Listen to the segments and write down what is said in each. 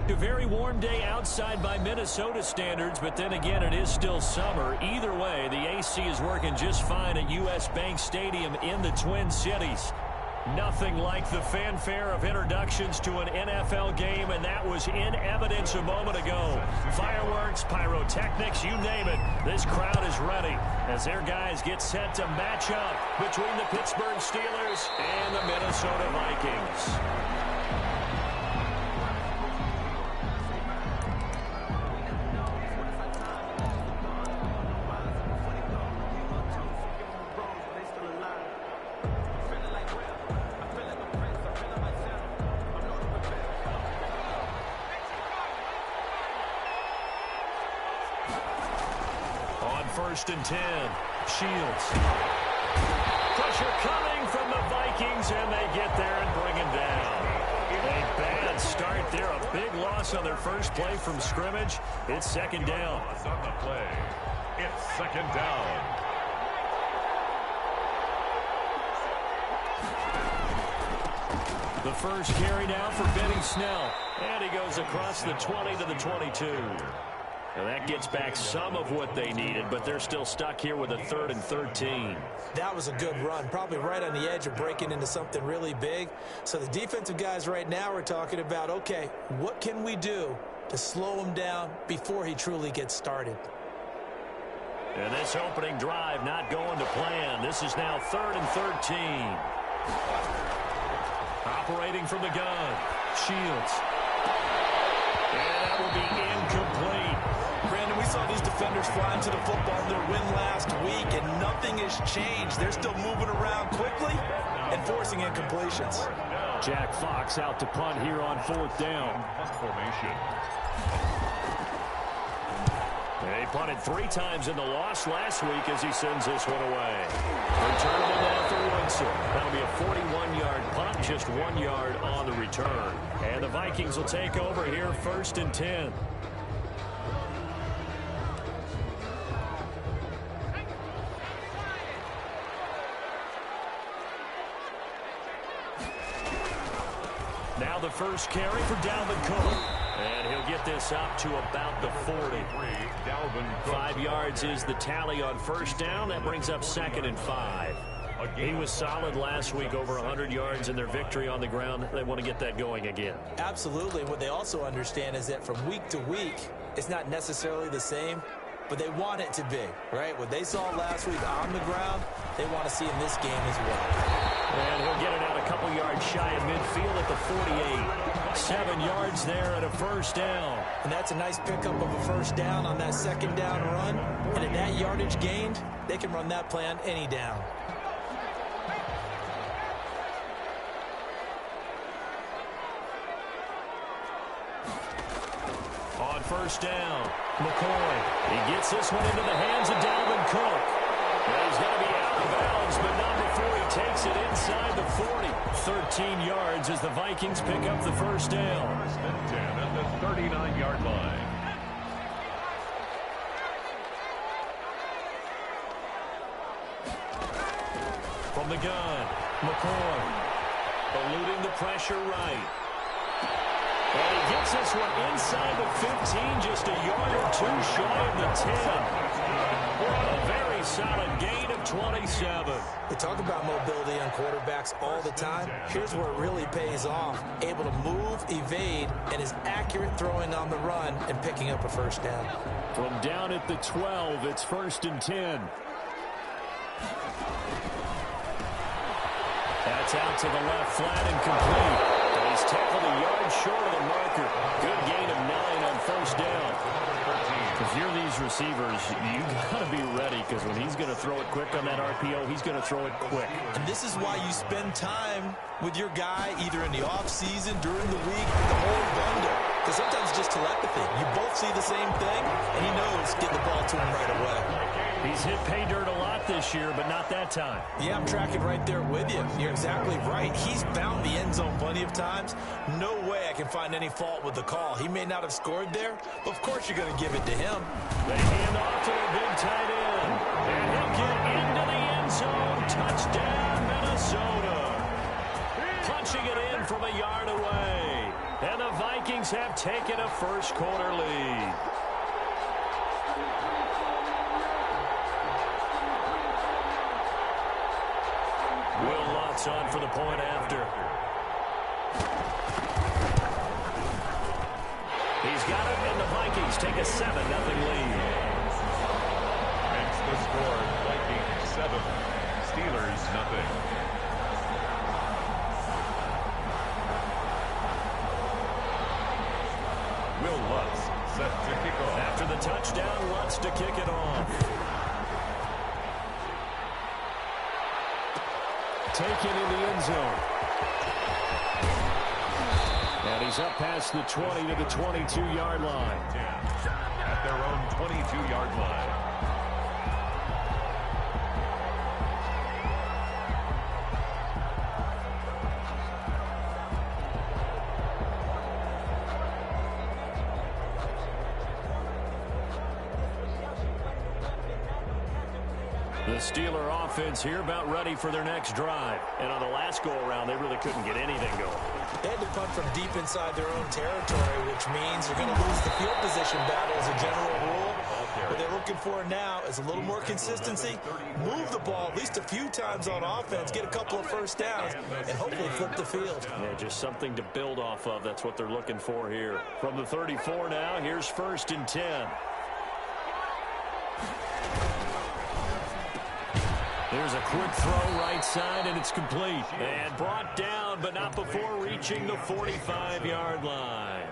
A very warm day outside by Minnesota standards, but then again, it is still summer. Either way, the AC is working just fine at U.S. Bank Stadium in the Twin Cities. Nothing like the fanfare of introductions to an NFL game, and that was in evidence a moment ago. Fireworks, pyrotechnics, you name it. This crowd is ready as their guys get set to match up between the Pittsburgh Steelers and the Minnesota Vikings. First and 10. Shields. Pressure coming from the Vikings, and they get there and bring him down. A bad start there. A big loss on their first play from scrimmage. It's second down. On the play. It's second down. The first carry now for Benny Snell. And he goes across the 20 to the 22. And that gets back some of what they needed, but they're still stuck here with a 3rd and 13. That was a good run, probably right on the edge of breaking into something really big. So the defensive guys right now are talking about, okay, what can we do to slow him down before he truly gets started? And this opening drive not going to plan. This is now 3rd and 13. Operating from the gun. Shields. And that will be incomplete. Brandon, we saw these defenders flying to the football in their win last week, and nothing has changed. They're still moving around quickly and forcing incompletions. Jack Fox out to punt here on 4th down. Formation. They punted 3 times in the loss last week as he sends this one away. Returnable now for Woodson. That'll be a 41-yard punt, just 1 yard on the return. And the Vikings will take over here 1st and 10. Now the first carry for Dalvin Cook. And he'll get this up to about the 40. 5 yards is the tally on first down. That brings up 2nd and 5. He was solid last week, over 100 yards in their victory on the ground. They want to get that going again. Absolutely. What they also understand is that from week to week, it's not necessarily the same, but they want it to be, right? What they saw last week on the ground, they want to see in this game as well. And he'll get it out a couple yards shy of midfield at the 48. 7 yards there and a first down. And that's a nice pickup of a first down on that second down run. And at that yardage gained, they can run that play on any down. On first down, McCoy. He gets this one into the hands of Dalvin Cook. And he's going to be out of bounds, but not before he takes it inside the 40. 13 yards as the Vikings pick up the first down. 1st and 10 at the 39-yard line. From the gun, McCoy. Eluding the pressure right. And he gets this one inside the 15, just a yard or 2 shy of the 10. A very solid gain of 27. They talk about mobility on quarterbacks all the time. Here's where it really pays off. Able to move, evade, and is accurate throwing on the run and picking up a first down. From down at the 12, it's 1st and 10. That's out to the left, flat and complete. And he's tackled a yard short of the marker. Good gain of 9 on first down. If you're these receivers, you got to be ready, because when he's going to throw it quick on that RPO, he's going to throw it quick. And this is why you spend time with your guy, either in the offseason, during the week, the whole bundle. Because sometimes it's just telepathy. You both see the same thing, and he knows get the ball to him right away. He's hit pay dirt a lot this year, but not that time. Yeah, I'm tracking right there with you. You're exactly right. He's found the end zone plenty of times. No way I can find any fault with the call. He may not have scored there, but of course you're going to give it to him. They hand off to the big tight end. And he'll get into the end zone. Touchdown, Minnesota. Punching it in from a yard away. And the Vikings have taken a first-quarter lead. Will Lutz on for the point after. He's got it, and the Vikings take a 7-0 lead. Makes the score Vikings 7, Steelers 0. Will Lutz set to kick off. After the touchdown, Lutz to kick it off. Taken in the end zone. And he's up past the 20 to the 22-yard line. At their own 22-yard line. The Steeler offense here about ready for their next drive. And on the last go-around, they really couldn't get anything going. They had to punt from deep inside their own territory, which means you're going to lose the field position battle as a general rule. What they're looking for now is a little more consistency, move the ball at least a few times on offense, get a couple of first downs, and hopefully flip the field. Yeah, just something to build off of. That's what they're looking for here. From the 34 now, here's 1st and 10. There's a quick throw right side, and it's complete. And brought down, but not before reaching the 45-yard line.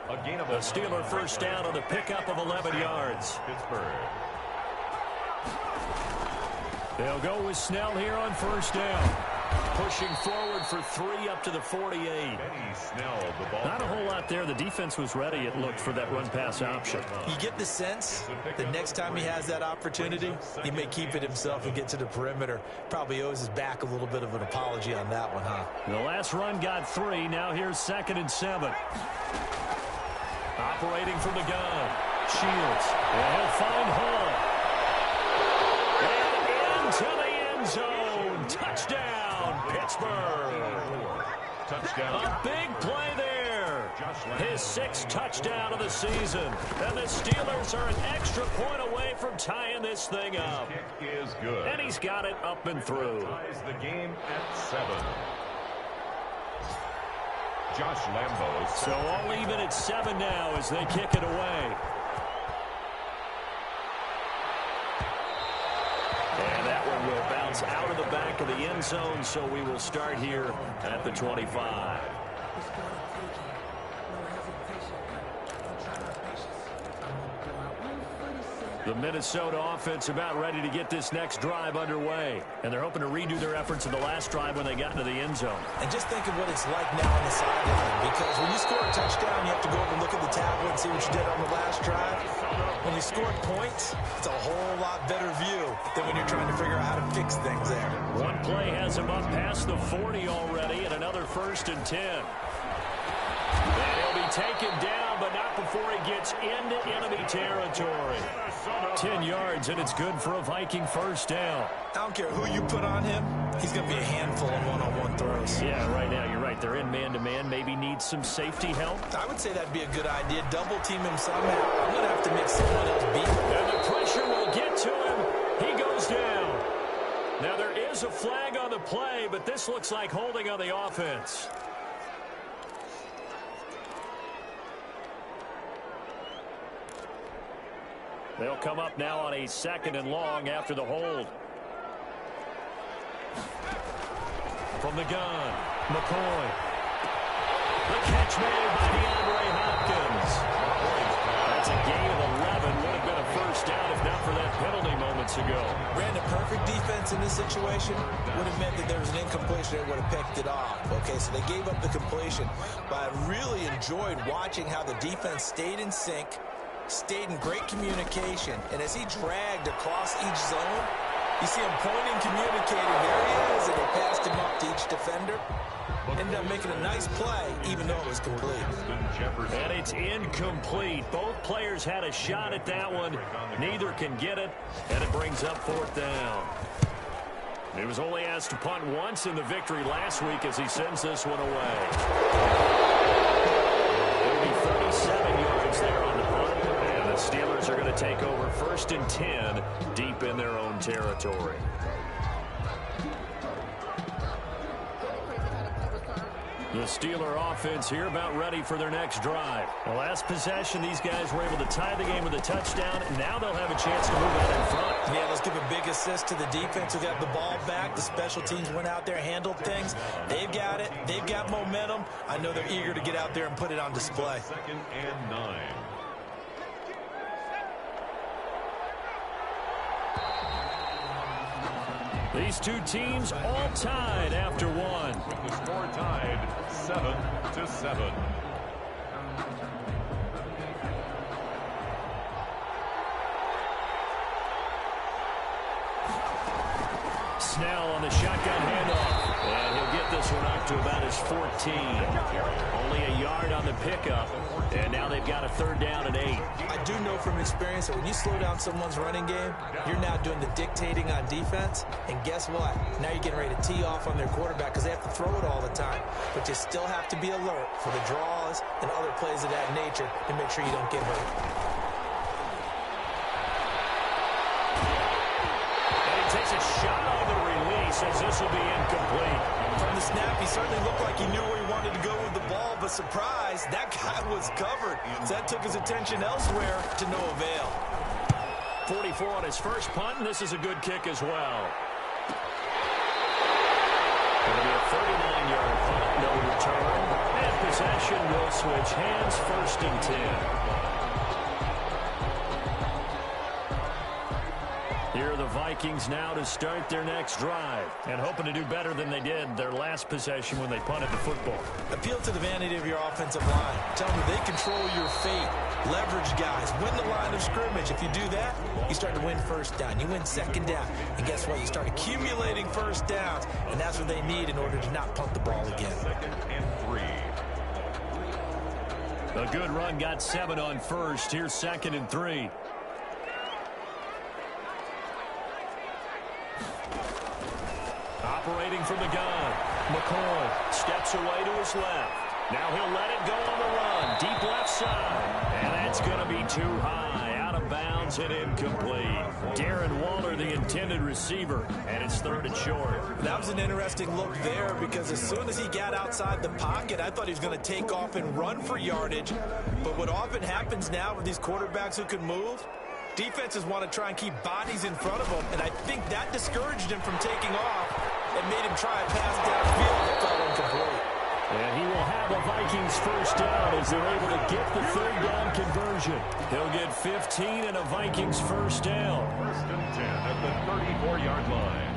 A gain of a Steeler first down on the pickup of 11 yards. Pittsburgh. They'll go with Snell here on first down. Pushing forward for 3 up to the 48. Not a whole lot there. The defense was ready, it looked, for that run-pass option. You get the sense the next time he has that opportunity, he may keep it himself and get to the perimeter. Probably owes his back a little bit of an apology on that one, huh? The last run got 3. Now here's 2nd and 7. Operating from the gun. Shields. And he'll find Hall. And into the end zone. Touchdown, Pittsburgh. Touchdown. A big play there. His 6th touchdown of the season. And the Steelers are an extra point away from tying this thing up. Kick is good. And he's got it up and through. Ties the game at 7. Josh Lambo. So all even at 7 now as they kick it away. And that one will bounce out of the back of the end zone, so we will start here at the 25. The Minnesota offense about ready to get this next drive underway. And they're hoping to redo their efforts in the last drive when they got into the end zone. And just think of what it's like now on the sideline. Because when you score a touchdown, you have to go over and look at the tablet and see what you did on the last drive. When you scored points, it's a whole lot better view than when you're trying to figure out how to fix things there. One play has him up past the 40 already, and another 1st and 10. And he'll be taken down, but not before he gets into enemy territory. 10 yards, and it's good for a Viking first down. I don't care who you put on him. He's going to be a handful of one-on-one throws. Yeah, right now, you're right. They're in man-to-man. Maybe need some safety help. I would say that'd be a good idea. Double-team him somehow. I'm going to have to make someone else beat him. And the pressure will get to him. He goes down. Now, there is a flag on the play, but this looks like holding on the offense. They'll come up now on a 2nd and long after the hold. From the gun, McCoy. The catch made by DeAndre Hopkins. That's a gain of 11. Would have been a first down if not for that penalty moments ago. Brandon, perfect defense in this situation would have meant that there was an incompletion that would have picked it off. Okay, so they gave up the completion. But I really enjoyed watching how the defense stayed in sync, stayed in great communication, and as he dragged across each zone, you see him pointing, communicating. There he is, and they passed him up to each defender. Ended up making a nice play, even though it was complete. And it's incomplete. Both players had a shot at that one. Neither can get it, and it brings up 4th down. He was only asked to punt once in the victory last week as he sends this one away. yards there on the punt. And the Steelers are going to take over 1st and 10 deep in their own territory. The Steeler offense here about ready for their next drive. The last possession, these guys were able to tie the game with a touchdown, and now they'll have a chance to move out in front. Yeah, let's give a big assist to the defense who got the ball back. The special teams went out there, handled things. They've got it. They've got momentum. I know they're eager to get out there and put it on display. 2nd and 9. These two teams all tied after one. With the score tied 7-7. Snell on the shotgun handoff. And he'll get this one up to about his 14. Only a yard on the pickup. And now they've got a 3rd down and 8. I do know from experience that when you slow down someone's running game, you're now doing the dictating on defense. And guess what? Now you're getting ready to tee off on their quarterback because they have to throw it all the time. But you still have to be alert for the draws and other plays of that nature to make sure you don't get hurt. And he takes a shot on the release as this will be incomplete. From the snap, he certainly looked like he knew where he wanted to go with the ball, but surprise, that guy was covered. So that took his attention elsewhere to no avail. 44 on his first punt, and this is a good kick as well. It'll be a 39-yard punt, no return. And possession will switch hands, 1st and 10. Here are the Vikings now to start their next drive and hoping to do better than they did their last possession when they punted the football. Appeal to the vanity of your offensive line. Tell them they control your fate. Leverage guys. Win the line of scrimmage. If you do that, you start to win 1st down. You win 2nd down. And guess what? You start accumulating 1st downs. And that's what they need in order to not punt the ball again. 2nd and 3. A good run got 7 on 1st. Here's 2nd and 3. Operating from the gun. McCoy steps away to his left. Now he'll let it go on the run. Deep left side. And that's going to be too high. Out of bounds and incomplete. Darren Waller, the intended receiver. And it's 3rd and short. That was an interesting look there because as soon as he got outside the pocket, I thought he was going to take off and run for yardage. But what often happens now with these quarterbacks who can move, defenses want to try and keep bodies in front of them, and I think that discouraged him from taking off and made him try a pass downfield that fell incomplete. And he will have a Vikings 1st down as they're able to get the 3rd down conversion. He'll get 15 and a Vikings 1st down. 1st and 10 at the 34-yard line.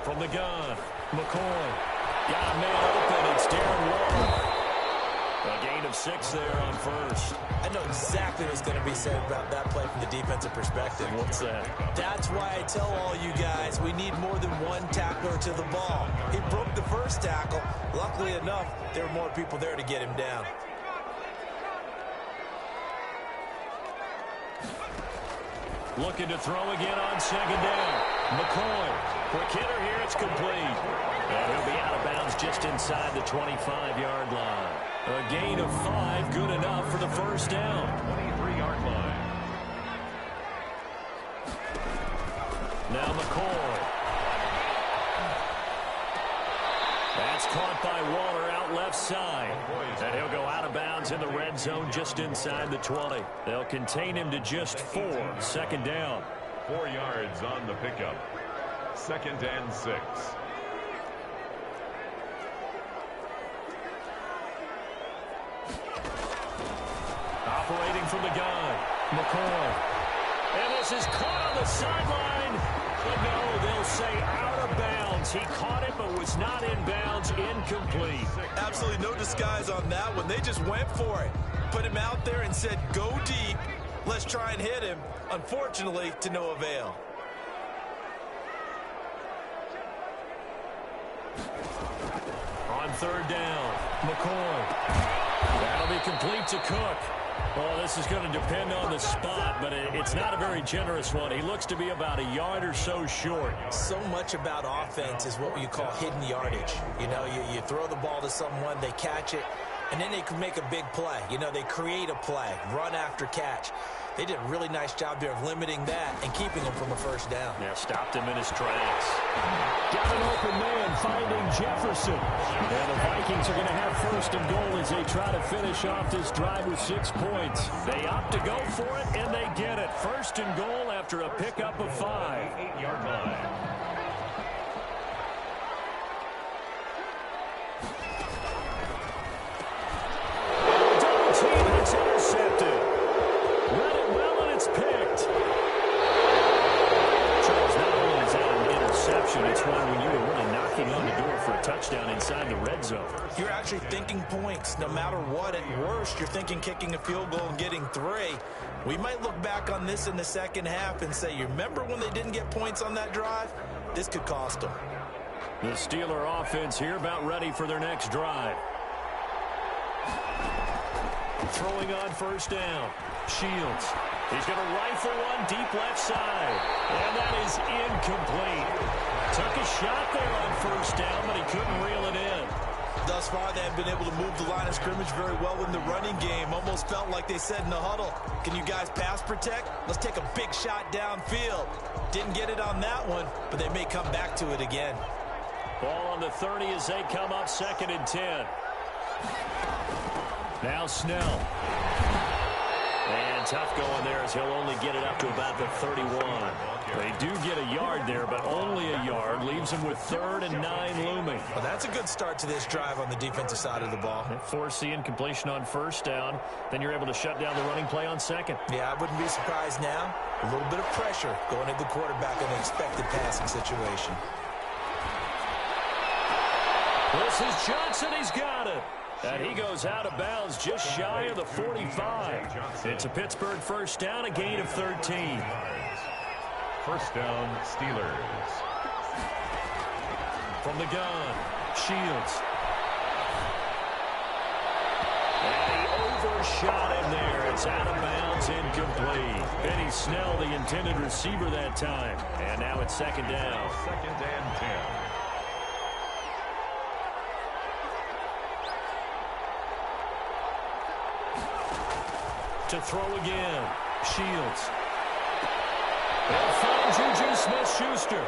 From the gun, McCoy. Got a man open. It's Darren Waller. A gain of 6 there on 1st. I know exactly what's going to be said about that play from the defensive perspective. What's that? That's why I tell all you guys we need more than one tackler to the ball. He broke the 1st tackle. Luckily enough, there were more people there to get him down. Looking to throw again on 2nd down. McCoy. Quick hitter here. It's complete. And he'll be out of bounds just inside the 25-yard line. A gain of 5, good enough for the 1st down. 23-yard line. Now McCoy. That's caught by Waller out left side. And he'll go out of bounds in the red zone just inside the 20. They'll contain him to just 4. 2nd down. 4 yards on the pickup. 2nd and 6. Operating from the gun. McCoy. And this is caught on the sideline. But no, they'll say out of bounds. He caught it but was not in bounds. Incomplete. Absolutely no disguise on that one. They just went for it. Put him out there and said, go deep. Let's try and hit him. Unfortunately, to no avail. On 3rd down, McCoy. That'll be complete to Cook. Well, this is going to depend on the spot, but it's not a very generous one. He looks to be about a yard or so short. So much about offense is what you call hidden yardage. You know, you throw the ball to someone, they catch it, and then they can make a big play. You know, they create a play, run after catch. They did a really nice job there of limiting that and keeping him from a first down. Yeah, stopped him in his tracks. Got an open man finding Jefferson. And the Vikings are going to have first and goal as they try to finish off this drive with 6 points. They opt to go for it, and they get it. First and goal after a pickup of 5. 8-yard line. Double team, it's intercepted. Read it well, and it's picked. Charles, not only is that an interception, it's one when you were really knocking on the door for a touchdown inside the red zone. You're actually thinking points. No matter what, at worst, you're thinking kicking a field goal and getting 3. We might look back on this in the second half and say, you remember when they didn't get points on that drive? This could cost them. The Steeler offense here about ready for their next drive. Throwing on first down. Shields. He's going to rifle one deep left side. And that is incomplete. Took a shot there on first down, but he couldn't reel it in. Thus far, they have been able to move the line of scrimmage very well in the running game. Almost felt like they said in the huddle, can you guys pass protect? Let's take a big shot downfield. Didn't get it on that one, but they may come back to it again. Ball on the 30 as they come up 2nd and 10. Now Snell. And tough going there as he'll only get it up to about the 31. They do get a yard there, but only a yard. Leaves them with 3rd and 9 looming. Well, that's a good start to this drive on the defensive side of the ball. Force the incompletion on first down. Then you're able to shut down the running play on 2nd. Yeah, I wouldn't be surprised now. A little bit of pressure going at the quarterback in an expected passing situation. This is Johnson. He's got it. And he goes out of bounds just shy of the 45. It's a Pittsburgh first down, a gain of 13. First down, Steelers. From the gun, Shields. And he overshot him there. It's out of bounds, incomplete. Benny Snell, the intended receiver that time. And now it's 2nd down. 2nd and 10. To throw again. Shields. They'll find Juju Smith-Schuster.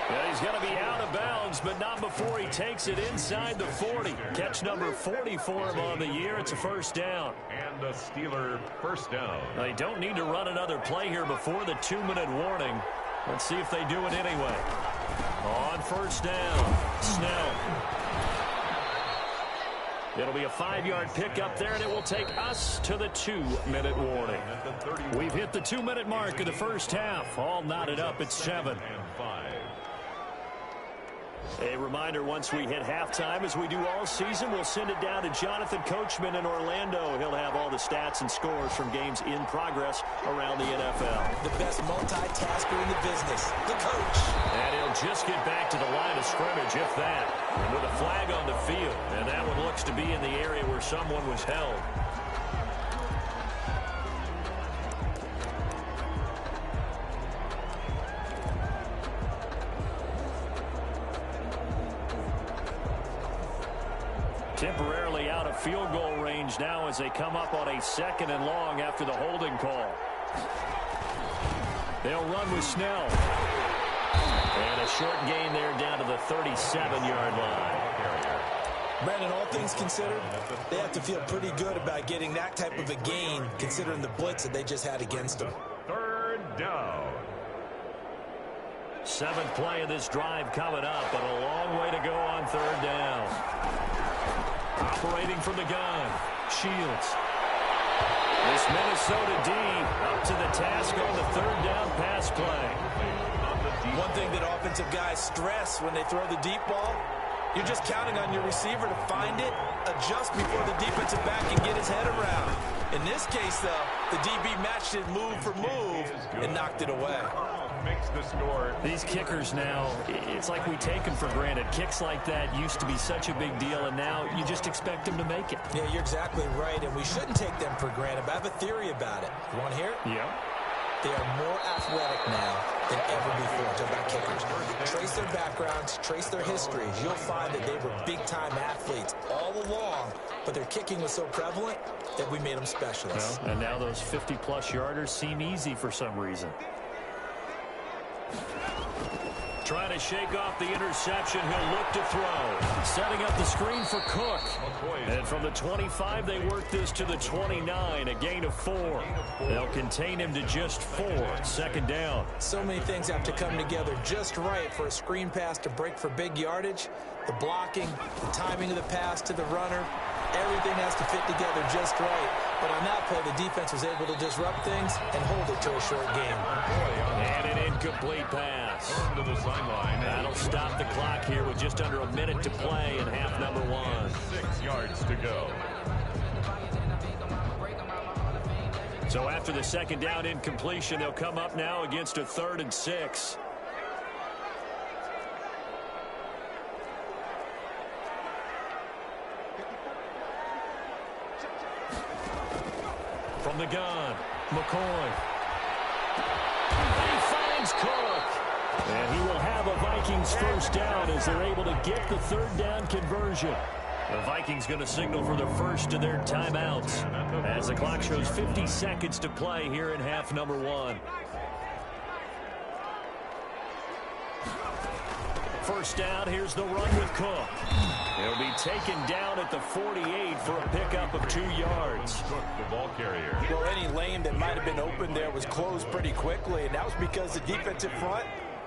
Yeah, he's going to be out of bounds, but not before he takes it inside the 40. Catch number 40 for him on the year. It's a first down. And a Steeler first down. They don't need to run another play here before the 2-minute warning. Let's see if they do it anyway. On first down, Snell. It'll be a 5-yard pickup there, and it will take us to the 2-minute warning. We've hit the 2-minute mark of the first half. All knotted up at 7. A reminder, once we hit halftime, as we do all season, we'll send it down to Jonathan Coachman in Orlando. He'll have all the stats and scores from games in progress around the NFL. The best multitasker in the business, the coach. And he'll just get back to the line of scrimmage, if that, with a flag on the field. And that one looks to be in the area where someone was held. Temporarily out of field goal range now as they come up on a 2nd and long after the holding call. They'll run with Snell. And a short gain there down to the 37-yard line. Brandon, all things considered, they have to feel pretty good about getting that type of a gain considering the blitz that they just had against them. 3rd down. 7th play of this drive coming up, but a long way to go on 3rd down. Operating from the gun, Shields. This Minnesota D up to the task on the 3rd down pass play. One thing that offensive guys stress when they throw the deep ball, you're just counting on your receiver to find it, adjust before the defensive back can get his head around. In this case, though, the DB matched it move for move and knocked it away. makes the score. These kickers now, it's like we take them for granted. Kicks like that used to be such a big deal, and now you just expect them to make it. Yeah, you're exactly right, and we shouldn't take them for granted, but I have a theory about it. You want to hear it? Yeah. They are more athletic now than ever before. Talk about kickers. Trace their backgrounds, trace their histories. You'll find that they were big-time athletes all along, but their kicking was so prevalent that we made them specialists. Well, and now those 50-plus yarders seem easy for some reason. Trying to shake off the interception. He'll look to throw. Setting up the screen for Cook. And from the 25, they work this to the 29, a gain of 4. They'll contain him to just 4. Second down. So many things have to come together just right for a screen pass to break for big yardage. The blocking, the timing of the pass to the runner, everything has to fit together just right. But on that play, the defense was able to disrupt things and hold it to a short game. And an incomplete pass. To the sideline. That'll stop the clock here with just under a minute to play in half number 1. 6 yards to go. So after the second down incompletion, they'll come up now against a 3rd and 6. From the gun, McCoy. He finds Cook. And he will have a Vikings first down as they're able to get the 3rd down conversion. The Vikings going to signal for the first of their timeouts as the clock shows 50 seconds to play here in half number 1. First down, here's the run with Cook. He'll be taken down at the 48 for a pickup of 2 yards. Cook, the ball carrier. Well, any lane that might have been open there was closed pretty quickly, and that was because the defensive front,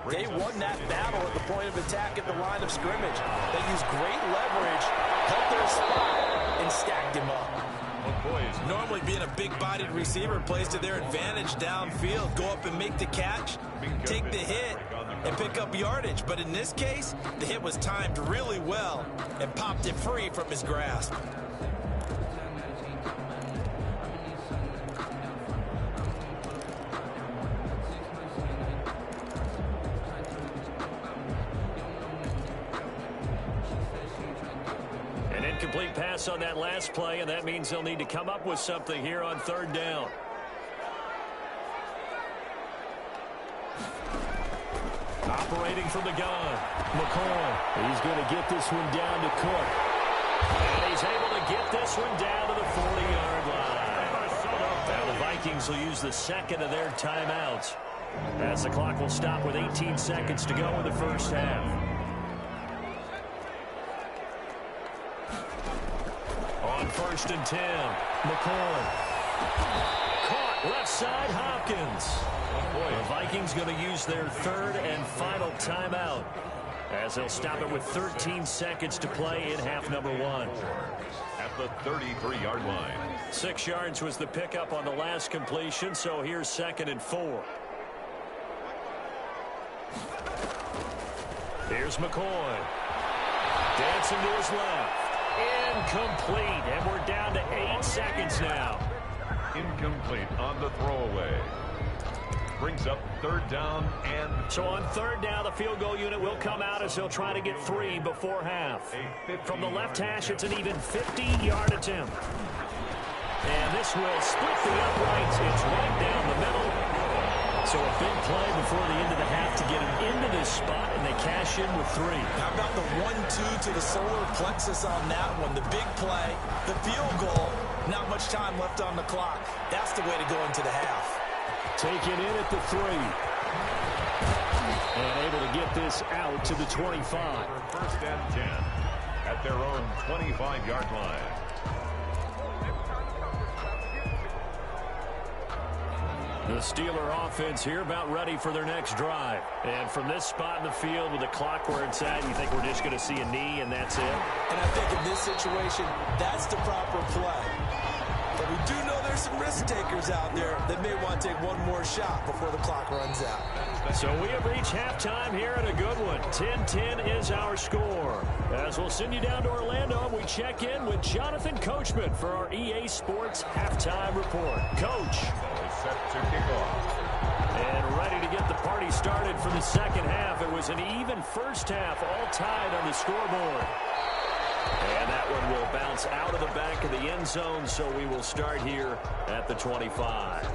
they won that battle at the point of attack at the line of scrimmage. They used great leverage, held their spot, and stacked him up. Normally being a big-bodied receiver plays to their advantage downfield. Go up and make the catch, take the hit, and pick up yardage. But in this case, the hit was timed really well and popped it free from his grasp. Incomplete pass on that last play, and that means they'll need to come up with something here on 3rd down. Operating from the gun, McCoy. He's going to get this one down to Cook. And he's able to get this one down to the 40-yard line. Now the Vikings will use the second of their timeouts as the clock will stop with 18 seconds to go in the first half. On 1st and 10, McCoy. Caught left side, Hopkins. The Vikings going to use their 3rd and final timeout as they'll stop it with 13 seconds to play in half number 1. At the 33-yard line. 6 yards was the pickup on the last completion, so here's 2nd and 4. Here's McCoy. Dancing to his left. Incomplete, and we're down to 8 seconds now. Incomplete on the throwaway. Brings up 3rd down and... So on 3rd down, the field goal unit will come out as they'll try to get 3 before half. From the left hash, it's an even 50-yard attempt. And this will split the uprights. It's right down the middle. So a big play before the end of the half to get him into this spot, and they cash in with 3. How about the 1-2 to the solar plexus on that one? The big play, the field goal, not much time left on the clock. That's the way to go into the half. Take it in at the 3. And able to get this out to the 25. 1st and 10 at their own 25-yard line. The Steeler offense here about ready for their next drive. And from this spot in the field with the clock where it's at, you think we're just going to see a knee and that's it? And I think in this situation, that's the proper play. But we do know there's some risk takers out there that may want to take one more shot before the clock runs out. So we have reached halftime here at a good one. 10-10 is our score. As we'll send you down to Orlando, we check in with Jonathan Coachman for our EA Sports Halftime Report. Coach. Set to kick off. And ready to get the party started for the second half. It was an even first half, all tied on the scoreboard. And that one will bounce out of the back of the end zone, so we will start here at the 25.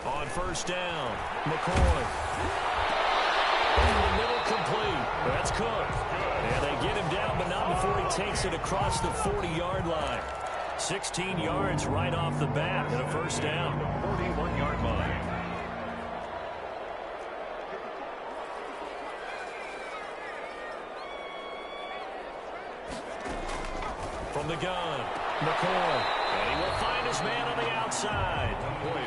On first down, McCoy. In the middle, complete. That's Cook. And they get him down, but not before he takes it across the 40-yard line. 16 yards right off the bat and a first down. 41-yard line. From the gun, McCoy. And he will find his man on the outside.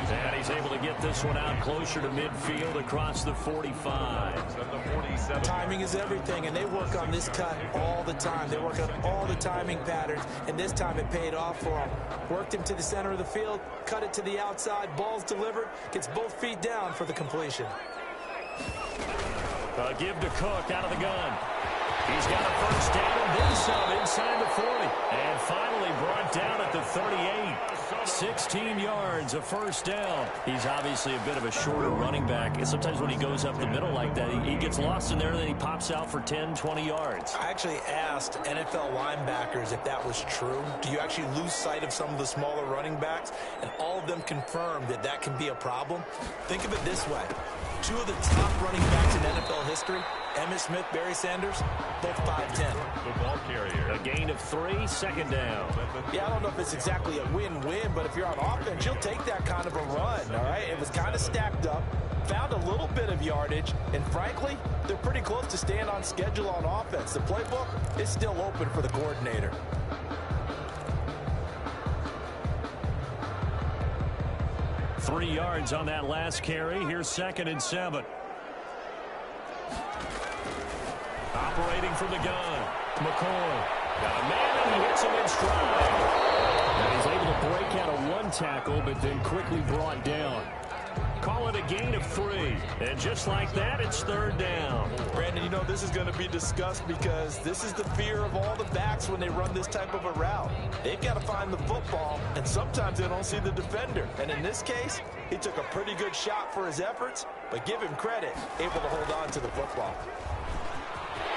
And he's able to get this one out closer to midfield across the 45. Timing is everything, and they work on this cut all the time. They work on all the timing patterns, and this time it paid off for him. Worked him to the center of the field, cut it to the outside, ball's delivered, gets both feet down for the completion. Give to Cook out of the gun. He's got a first down and then some inside the 40. And finally brought down at the 38. 16 yards, a first down. He's obviously a bit of a shorter running back. And sometimes when he goes up the middle like that, he gets lost in there and then he pops out for 10, 20 yards. I actually asked NFL linebackers if that was true. Do you actually lose sight of some of the smaller running backs? And all of them confirmed that that can be a problem. Think of it this way. Two of the top running backs in NFL history, Emmitt Smith, Barry Sanders, both 5'10". The ball carrier. A gain of 3, second down. Yeah, I don't know if it's exactly a win-win, but if you're on offense, you'll take that kind of a run, all right? It was kind of stacked up, found a little bit of yardage, and frankly, they're pretty close to staying on schedule on offense. The playbook is still open for the coordinator. Three yards on that last carry. Here's 2nd and 7. Operating from the gun. McCoy. Got a man, and he hits him in stride. And he's able to break out of one tackle, but then quickly brought down. Call it a gain of 3. And just like that, it's 3rd down. Brandon, you know this is going to be discussed because this is the fear of all the backs when they run this type of a route. They've got to find the football, and sometimes they don't see the defender. And in this case, he took a pretty good shot for his efforts, but give him credit, able to hold on to the football.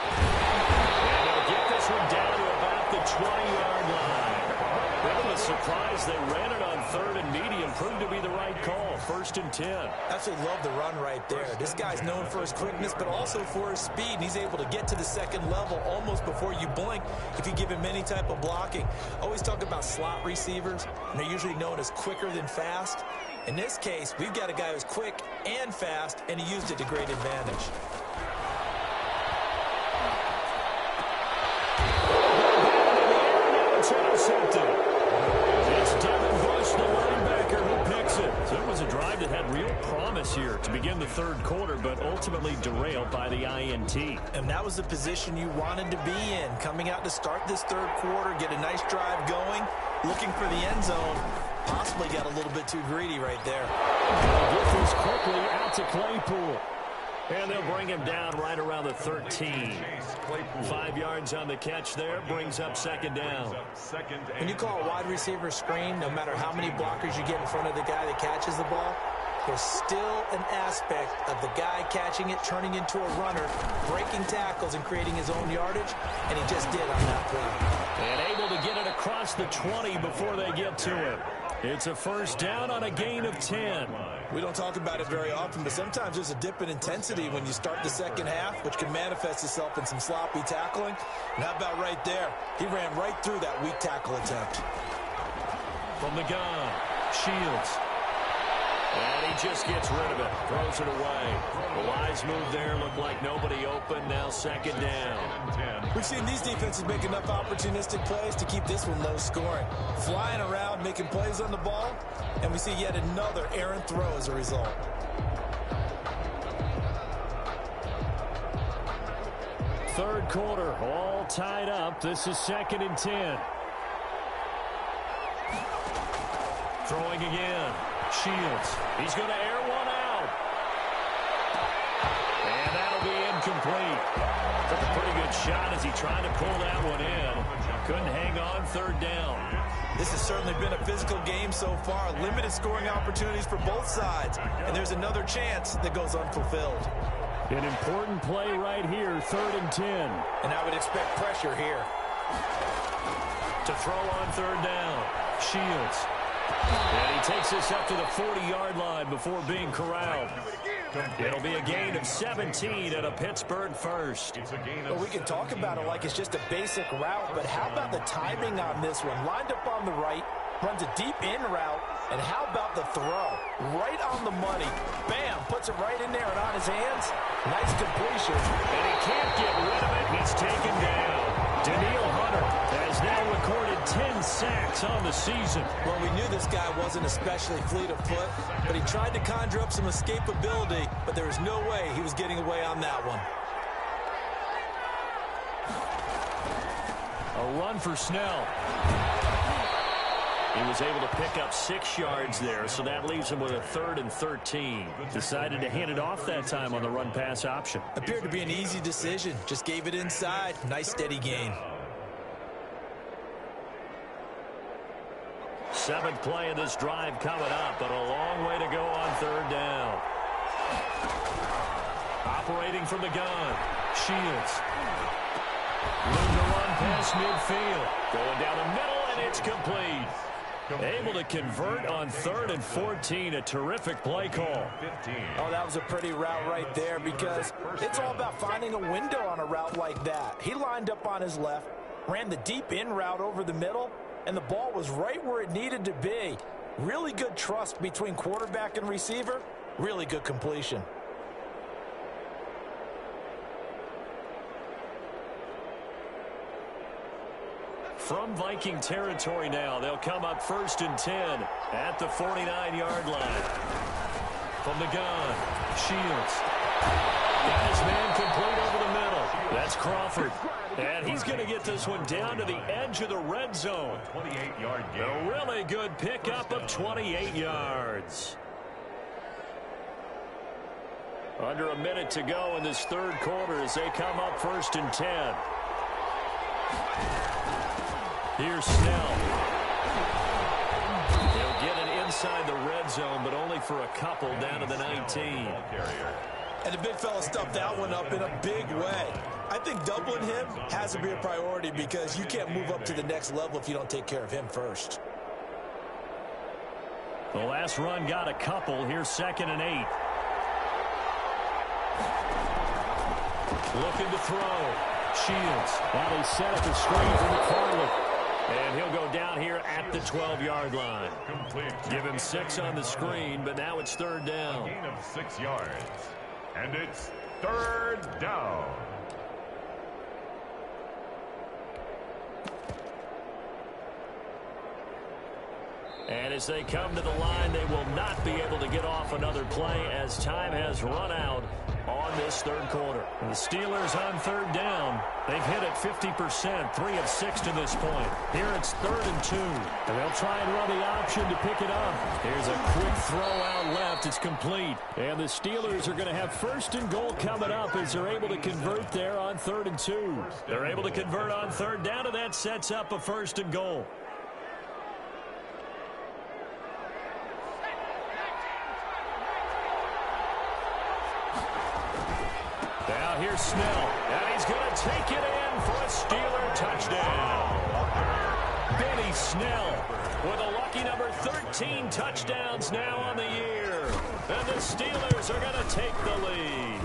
And they'll get this one down to about the 20-yard line. Bit of a surprise they ran it on 3rd and medium. Proved to be the right call. 1st and 10. Absolutely love the run right there. This guy's known for his quickness, but also for his speed. And he's able to get to the second level almost before you blink if you give him any type of blocking. Always talk about slot receivers, and they're usually known as quicker than fast. In this case, we've got a guy who's quick and fast, and he used it to great advantage. It's intercepted. It's Devin Bush, the linebacker, who picks it. So it was a drive that had real promise here to begin the 3rd quarter, but ultimately derailed by the INT. And that was the position you wanted to be in. Coming out to start this 3rd quarter, get a nice drive going, looking for the end zone. Possibly got a little bit too greedy right there. They'll get this quickly out to Claypool. And they'll bring him down right around the 13. 5 yards on the catch there, brings up 2nd down. When you call a wide receiver screen, no matter how many blockers you get in front of the guy that catches the ball, there's still an aspect of the guy catching it, turning into a runner, breaking tackles and creating his own yardage, and he just did on that play. And able to get it across the 20 before they get to him. It's a first down on a gain of 10. We don't talk about it very often, but sometimes there's a dip in intensity when you start the second half, which can manifest itself in some sloppy tackling. And how about right there? He ran right through that weak tackle attempt. From the gun, Shields. And he just gets rid of it, throws it away. The wise move there, looked like nobody open, now 2nd down. We've seen these defenses make enough opportunistic plays to keep this one low scoring. Flying around, making plays on the ball, and we see yet another errant throw as a result. Third quarter, all tied up. This is 2nd and 10. Throwing again. Shields. He's going to air one out. incomplete. Took a pretty good shot as he tried to pull that one in. Couldn't hang on third down. This has certainly been a physical game so far. Limited scoring opportunities for both sides. And there's another chance that goes unfulfilled. An important play right here, 3rd and 10. And I would expect pressure here. To throw on third down, Shields. And he takes this up to the 40-yard line before being corralled. It'll be a gain of 17 and a Pittsburgh first. Well, we can talk about it like it's just a basic route, but how about the timing on this one? Lined up on the right, runs a deep in route, and how about the throw? Right on the money. Bam, puts it right in there and on his hands. Nice completion. And he can't get rid of it. He's taken down. Daniil Hunter has now recorded 10 sacks on the season. Well, we knew this guy wasn't especially fleet of foot, but he tried to conjure up some escapability, but there was no way he was getting away on that one. A run for Snell. He was able to pick up 6 yards there, so that leaves him with a 3rd and 13. Decided to hand it off that time on the run-pass option. Appeared to be an easy decision. Just gave it inside. Nice, steady gain. 7th play of this drive coming up, but a long way to go on third down. Operating from the gun, Shields. Room to run past midfield. Going down the middle, and it's complete. Able to convert on 3rd and 14. A terrific play call. Oh, that was a pretty route right there because it's all about finding a window on a route like that. He lined up on his left, ran the deep in route over the middle, and the ball was right where it needed to be. Really good trust between quarterback and receiver. Really good completion. From Viking territory now, they'll come up 1st and 10 at the 49-yard line. From the gun, Shields. Got his man complete over the middle. That's Crawford. And he's going to get this one down to the edge of the red zone. 28-yard gain. A really good pickup of 28 yards. Under a minute to go in this 3rd quarter as they come up 1st and 10. Here's Snell. He'll get it inside the red zone, but only for a couple down to the 19. And the big fella stuffed that one up in a big way. I think doubling him has to be a priority because you can't move up to the next level if you don't take care of him first. The last run got a couple. Here's 2nd and 8. Looking to throw. Shields. Now they set up the screen for McFarland. And he'll go down here at the 12-yard line. Give him 6 on the screen, but now it's 3rd down. A gain of 6 yards. And it's 3rd down. And as they come to the line, they will not be able to get off another play as time has run out on this 3rd quarter. And the Steelers on 3rd down. They've hit it 50%, 3 of 6 to this point. Here it's 3rd and 2. And they'll try and run the option to pick it up. Here's a quick throw out left. It's complete. And the Steelers are going to have 1st and goal coming up as they're able to convert there on 3rd and 2. They're able to convert on 3rd down, and that sets up a 1st and goal. Now here's Snell, and he's going to take it in for a Steeler touchdown. Benny Snell with a lucky number 13 touchdowns now on the year. And the Steelers are going to take the lead.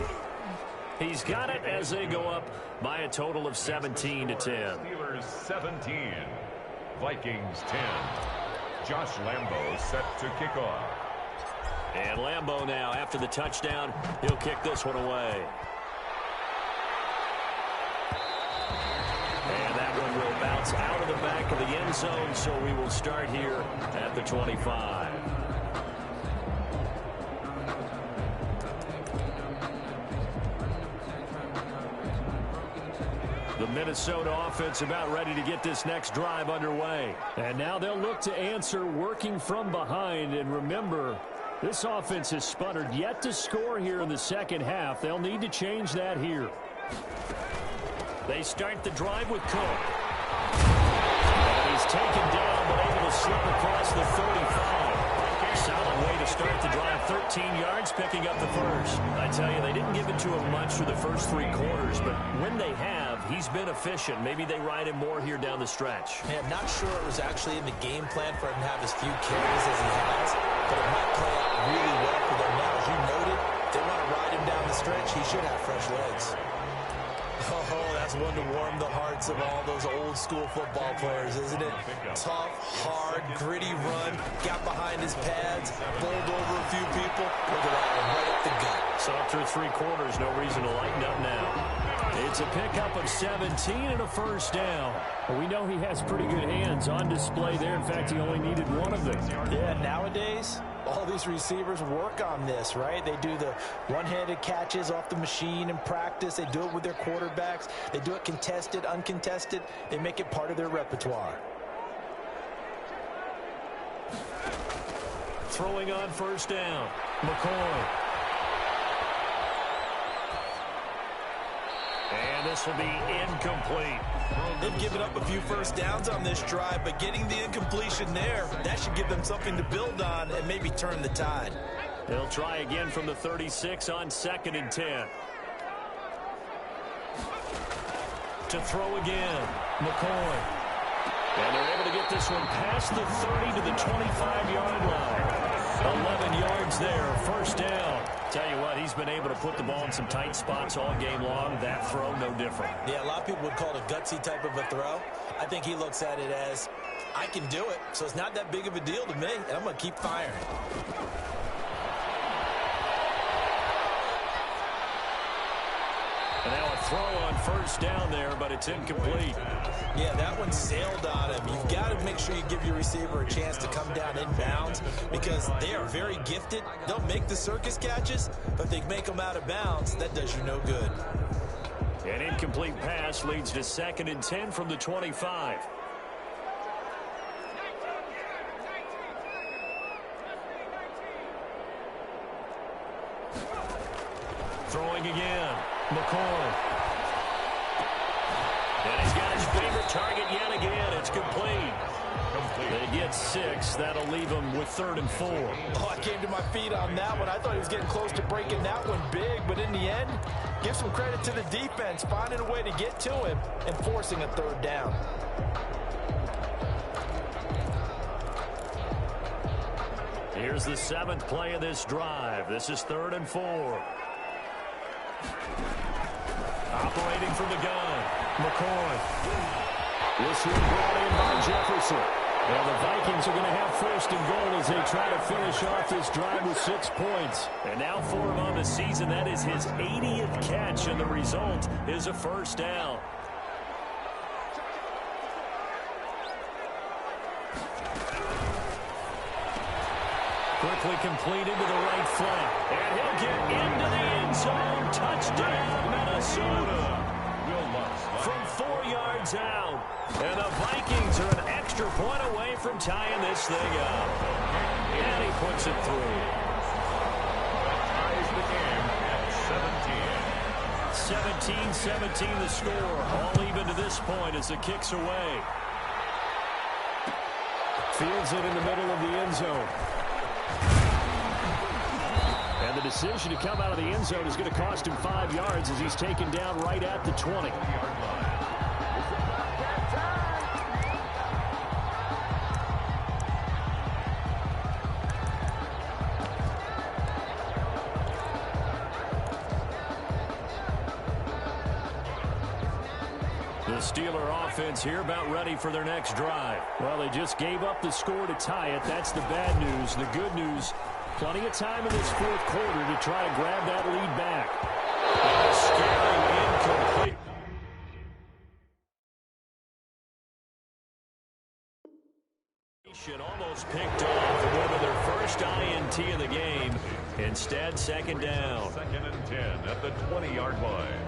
He's got it as they go up by a total of 17-10. Steelers 17, Vikings 10. Josh Lambo set to kick off. And Lambo now, after the touchdown, he'll kick this one away. And that one will bounce out of the back of the end zone, so we will start here at the 25. The Minnesota offense about ready to get this next drive underway. And now they'll look to answer working from behind. And remember, This offense has sputtered yet to score here in the second half. They'll need to change that here. They start the drive with Cook. And he's taken down but able to slip across the 35. Solid way to start the drive. 13 yards, picking up the first. I tell you, they didn't give it to him much for the first 3 quarters, but when they have, he's been efficient. Maybe they ride him more here down the stretch. Man, not sure it was actually in the game plan for him to have as few carries as he has, but it might play out really well for them now. As you noted, they want to ride him down the stretch. He should have fresh legs. Oh, that's one to warm the hearts of all those old-school football players, isn't it? Tough, hard, gritty run, got behind his pads, bowled over a few people. Look at that one, right up the gut. So after 3 quarters, no reason to lighten up now. It's a pickup of 17 and a first down. Well, we know he has pretty good hands on display there. In fact, he only needed one of them. Yeah, nowadays, all these receivers work on this, right? They do the one-handed catches off the machine in practice. They do it with their quarterbacks. They do it contested, uncontested. They make it part of their repertoire. Throwing on first down, McCoy. And this will be incomplete. They've given up a few first downs on this drive, but getting the incompletion there, that should give them something to build on and maybe turn the tide. They'll try again from the 36 on 2nd and 10. To throw again, McCoy. And they're able to get this one past the 30 to the 25-yard line. 11 yards there, first down. Tell you what, he's been able to put the ball in some tight spots all game long. That throw, no different. Yeah, a lot of people would call it a gutsy type of a throw. I think he looks at it as, I can do it, so it's not that big of a deal to me, and I'm going to keep firing. And now a throw on first down there, but it's incomplete. Yeah, that one sailed on him. You've got to make sure you give your receiver a chance to come down inbounds because they are very gifted. They'll make the circus catches, but if they make them out of bounds, that does you no good. An incomplete pass leads to 2nd and 10 from the 25. Throwing again, McCoy. And he's got his favorite target yet again. It's complete. They get 6. That'll leave them with 3rd and 4. Oh, I came to my feet on that one. I thought he was getting close to breaking that one big, but in the end, give some credit to the defense, finding a way to get to him and forcing a 3rd down. Here's the 7th play of this drive. This is 3rd and 4. Operating from the gun, McCoy. This one brought in by Jefferson. Well, the Vikings are going to have 1st and goal as they try to finish off this drive with 6 points. And now for him on the season, that is his 80th catch, and the result is a first down. Quickly completed to the right flank. And he'll get into the end zone. Touchdown, Minnesota. From 4 yards out. And the Vikings are an extra point away from tying this thing up. And he puts it through. Ties the game at 17. 17-17 the score. All even to this point as the kick's away. Fields it in the middle of the end zone. And the decision to come out of the end zone is going to cost him 5 yards as he's taken down right at the 20. The Steeler offense here about ready for their next drive. Well, they just gave up the score to tie it. That's the bad news. The good news, plenty of time in this 4th quarter to try to grab that lead back. Scary incomplete. Almost picked off. It would have been their first INT of the game. Instead, 2nd down. 2nd and 10 at the 20-yard line.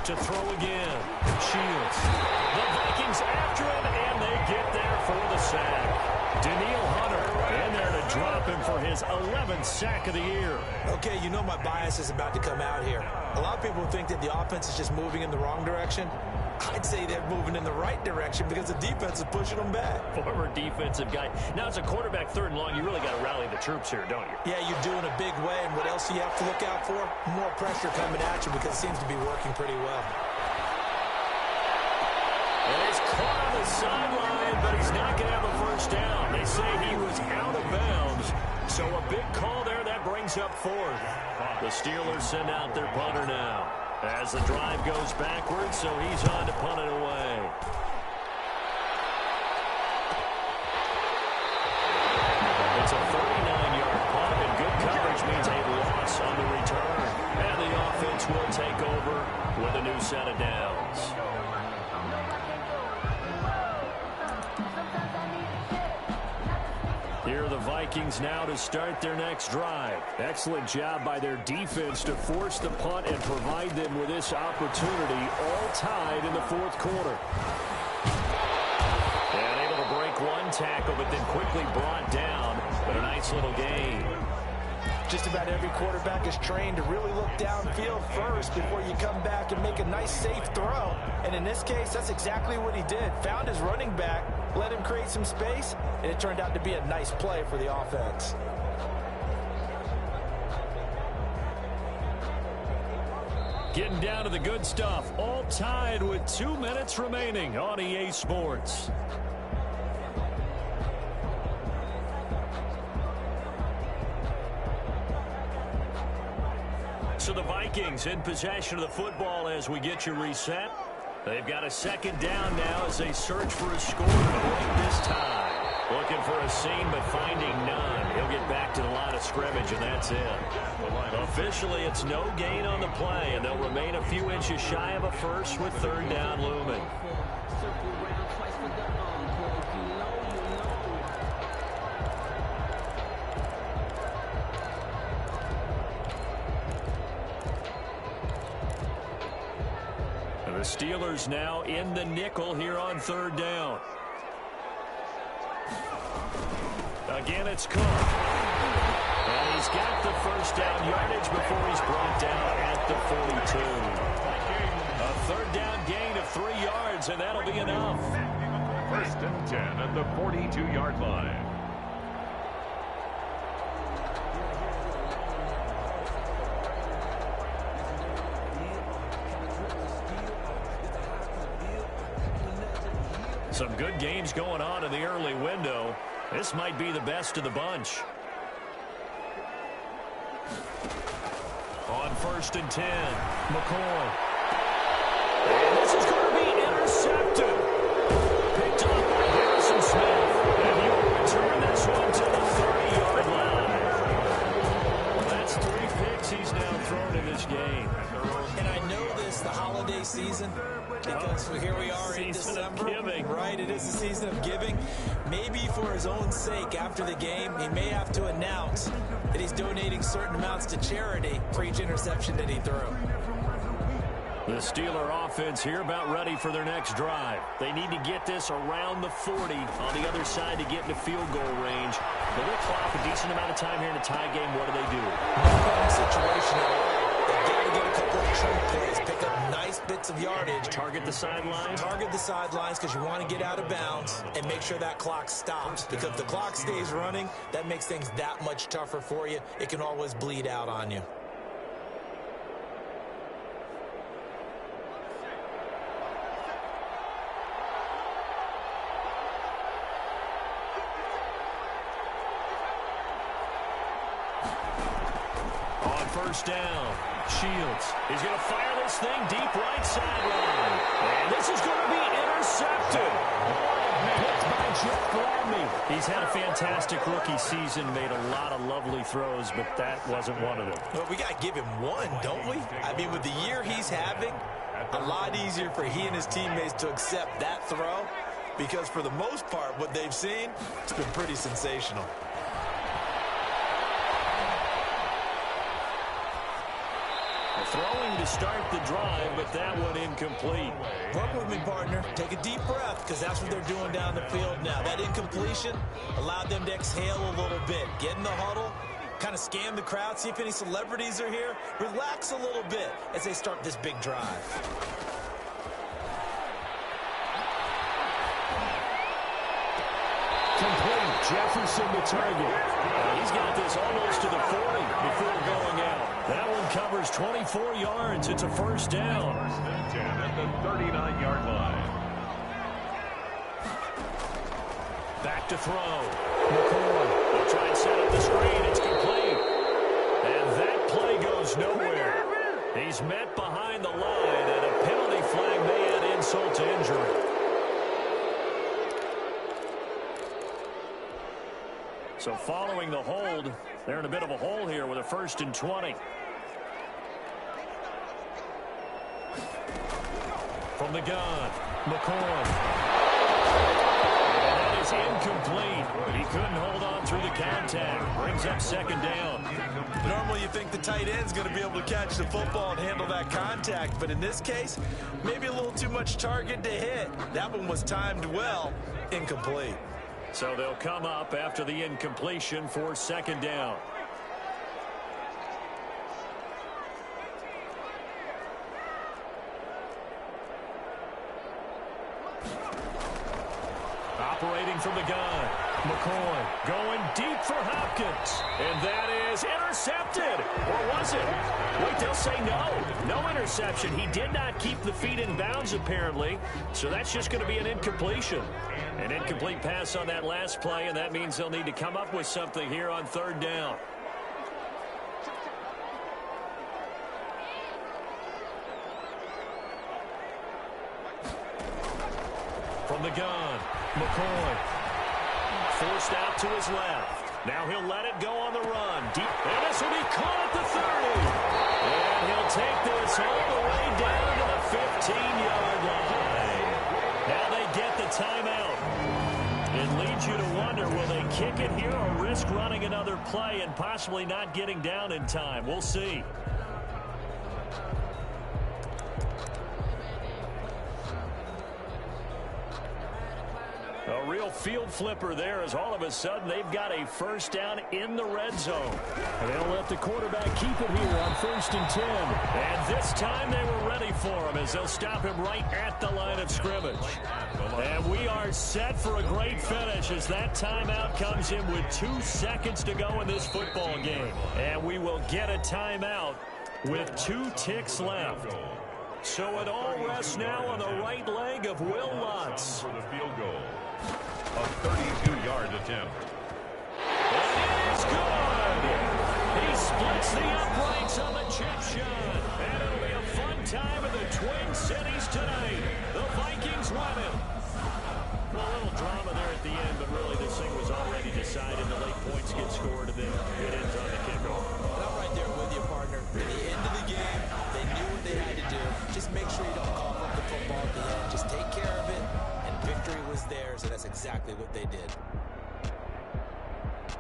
To throw again. Shields. The Vikings his 11th sack of the year. Okay, you know my bias is about to come out here. A lot of people think that the offense is just moving in the wrong direction. I'd say they're moving in the right direction because the defense is pushing them back. Former defensive guy. Now, as a quarterback, 3rd and long, you really got to rally the troops here, don't you? Yeah, you do in a big way. And what else do you have to look out for? More pressure coming at you because it seems to be working pretty well. And he's caught on the sideline, but he's not going to have a first down. They say he was out of bounds. So a big call there. That brings up 4th. The Steelers send out their punter now as the drive goes backwards, so he's on to punt it away. It's a 39-yard punt, and good coverage means a loss on the return. And the offense will take over with a new set of downs. Here are the Vikings now to start their next drive. Excellent job by their defense to force the punt and provide them with this opportunity, all tied in the 4th quarter. And able to break one tackle, but then quickly brought down. But a nice little gain. Just about every quarterback is trained to really look downfield first before you come back and make a nice, safe throw. And in this case, that's exactly what he did. Found his running back, let him create some space, and it turned out to be a nice play for the offense. Getting down to the good stuff. All tied with 2 minutes remaining on EA Sports. So the Vikings in possession of the football as we get you reset. They've got a 2nd down now as they search for a score to break this tie. Looking for a seam, but finding none. He'll get back to the line of scrimmage, and that's it. Officially, it's no gain on the play, and they'll remain a few inches shy of a first with 3rd down looming. The Steelers now in the nickel here on 3rd down. Again, it's Cook. And he's got the first down yardage before he's brought down at the 42. A 3rd down gain of 3 yards, and that'll be enough. 1st and 10 at the 42-yard line. Some good games going on in the early window. This might be the best of the bunch. On 1st and 10, McCoy. And this is going to be intercepted. Picked up by Harrison Smith. And he will return this one to the 30-yard line. Well, that's 3 picks he's now thrown in this game. And I know this, the holiday season, because here we are in December, right? It is the season of giving. Maybe for his own sake, after the game, he may have to announce that he's donating certain amounts to charity for each interception that he threw. The Steeler offense here about ready for their next drive. They need to get this around the 40 on the other side to get into field goal range. But they'll clock a decent amount of time here in a tie game. What do they do? No situation at all. They've got to get a couple of chunk plays, pick up nice bits of yardage. Target the sidelines? Target the sidelines because you want to get out of bounds and make sure that clock stops. Because if the clock stays running, that makes things that much tougher for you. It can always bleed out on you. On 1st down, Shields. He's going to fire this thing deep right sideline. And this is going to be intercepted. Picked by Jeff Gladney. He's had a fantastic rookie season, made a lot of lovely throws, but that wasn't one of them. Well, we got to give him one, don't we? I mean, with the year he's having, a lot easier for he and his teammates to accept that throw because for the most part, what they've seen, it's been pretty sensational. throwing to start the drive, but that one incomplete. Work with me, partner. Take a deep breath, because that's what they're doing down the field now. That incompletion allowed them to exhale a little bit. Get in the huddle, kind of scan the crowd, see if any celebrities are here. Relax a little bit as they start this big drive. Complete. Jefferson the target. He's got this almost to the 40 before going out. That one covers 24 yards. It's a first down. First and 10 at the 39-yard line. Back to throw. McCoy will try and set up the screen. It's complete. And that play goes nowhere. He's met behind the line, and a penalty flag may add insult to injury. So following the hold, they're in a bit of a hole here with a 1st and 20. From the gun, McCoy. And that is incomplete. He couldn't hold on through the contact. Brings up 2nd down. Normally you think the tight end's going to be able to catch the football and handle that contact, but in this case, maybe a little too much target to hit. That one was timed well, incomplete. So they'll come up after the incompletion for 2nd down. Operating from the gun, McCoy going deep for Hopkins. And that is intercepted. Or was it? Wait, they'll say no. No interception. He did not keep the feet in bounds, apparently. So that's just going to be an incompletion. An incomplete pass on that last play, and that means they'll need to come up with something here on 3rd down. From the gun, McCoy. Forced out to his left. Now he'll let it go on the run. Deep, and this will be caught at the 30. And he'll take this all the way down to the 15-yard line. Now they get the timeout. It leads you to wonder, will they kick it here or risk running another play and possibly not getting down in time? We'll see. A real field flipper there as all of a sudden they've got a 1st down in the red zone. And they'll let the quarterback keep it here on 1st and 10. And this time they were ready for him as they'll stop him right at the line of scrimmage. And we are set for a great finish as that timeout comes in with 2 seconds to go in this football game. And we will get a timeout with 2 ticks left. So it all rests now on the right leg of Will Lutz. For the field goal. A 32-yard attempt. It is good. He splits the uprights on the chip shot. And it'll be a fun time in the Twin Cities tonight. The Vikings win it. Well, a little drama there at the end, but really this thing was already decided. The late points get scored, and then it ends on the kickoff. And I'm right there with you, partner. At the end of the game, they knew what they had to do. Just make sure you don't cough up the football at the end. Just take care of it, and victory was theirs, and that's exactly what they did.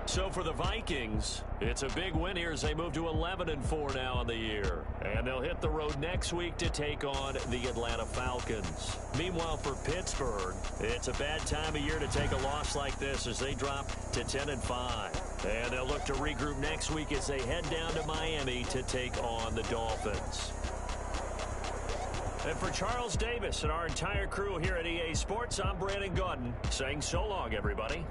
So for the Vikings, it's a big win here as they move to 11-4 now on the year. And they'll hit the road next week to take on the Atlanta Falcons. Meanwhile, for Pittsburgh, it's a bad time of year to take a loss like this as they drop to 10-5. And they'll look to regroup next week as they head down to Miami to take on the Dolphins. And for Charles Davis and our entire crew here at EA Sports, I'm Brandon Gaudin saying so long, everybody.